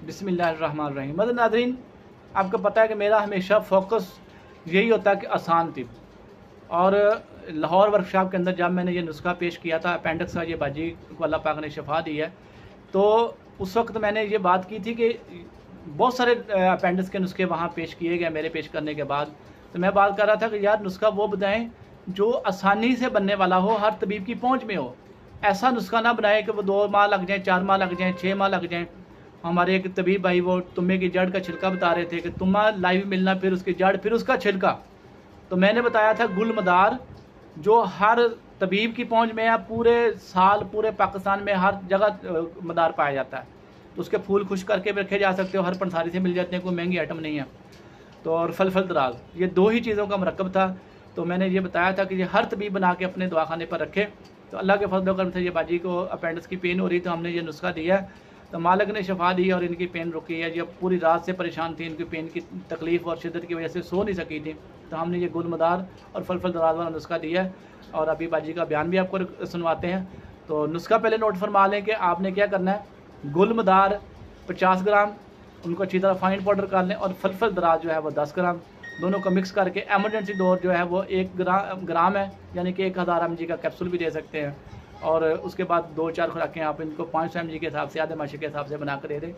बिस्मिल्लाहिर्रहमानिर्रहीम। मदद नाज़रीन, आपको पता है कि मेरा हमेशा फोकस यही होता है कि आसान तिब। और लाहौर वर्कशॉप के अंदर जब मैंने ये नुस्खा पेश किया था, अपेंडिक्स का, ये बाजी को अल्लाह पाक ने शफा दी है, तो उस वक्त मैंने ये बात की थी कि बहुत सारे अपेंडिक्स के नुस्खे वहाँ पेश किए गए मेरे पेश करने के बाद। तो मैं बात कर रहा था कि यार नुस्खा वो बताएं जो आसानी से बनने वाला हो, हर तबीब की पहुँच में हो। ऐसा नुस्खा ना बनाए कि वो 2 माह लग जाएँ, 4 माह लग जाएँ, 6 माह लग जाएँ। हमारे एक तबीब भाई वो तुम्बे की जड़ का छिलका बता रहे थे कि तुम्बा लाइव मिलना, फिर उसकी जड़, फिर उसका छिलका। तो मैंने बताया था गुल मदार, जो हर तबीब की पहुंच में है, पूरे साल पूरे पाकिस्तान में हर जगह मदार पाया जाता है। तो उसके फूल खुश करके भी रखे जा सकते हो, हर पंसारी से मिल जाते हैं, कोई महंगी आइटम नहीं है। तो और फल दराज, ये 2 ही चीज़ों का मरकब था। तो मैंने ये बताया था कि ये हर तबीब बना के अपने दवाखाने पर रखे। तो अल्लाह के फजल करम से ये बाजी को अपेंडिक्स की पेन हो रही, तो हमने ये नुस्खा दिया है, तो मालिक ने शफा दी और इनकी पेन रुकी है। जब पूरी रात से परेशान थी, इनकी पेन की तकलीफ़ और शिद्दत की वजह से सो नहीं सकी थी, तो हमने ये गुल मदार और फल दराज वाला नुस्खा दिया है। और अभी बाजी का बयान भी आपको सुनवाते हैं। तो नुस्खा पहले नोट फरमा लें कि आपने क्या करना है। गुल मदार 50 ग्राम, उनको अच्छी तरह फाइन पाउडर कर लें, और फल दराज जो है वो 10 ग्राम, दोनों को मिक्स करके एमरजेंसी डोज जो है वो 1 ग्राम है, यानी कि 1000 mg का कैप्सूल भी दे सकते हैं। और उसके बाद 2-4 खुराकें आप इनको 500 mg के हिसाब से, आधे माशे के हिसाब से बना कर दे दें।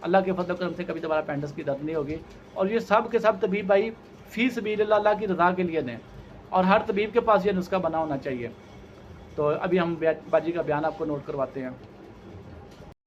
अल्लाह के फजल करम से कभी दोबारा अपेंडिक्स की दर्द नहीं होगी। और ये सब के सब तबीब भाई फ़ी सबीलिल्लाह अल्लाह की रज़ा के लिए दें, और हर तबीब के पास ये नुस्खा बना होना चाहिए। तो अभी हम बाजी का बयान आपको नोट करवाते हैं।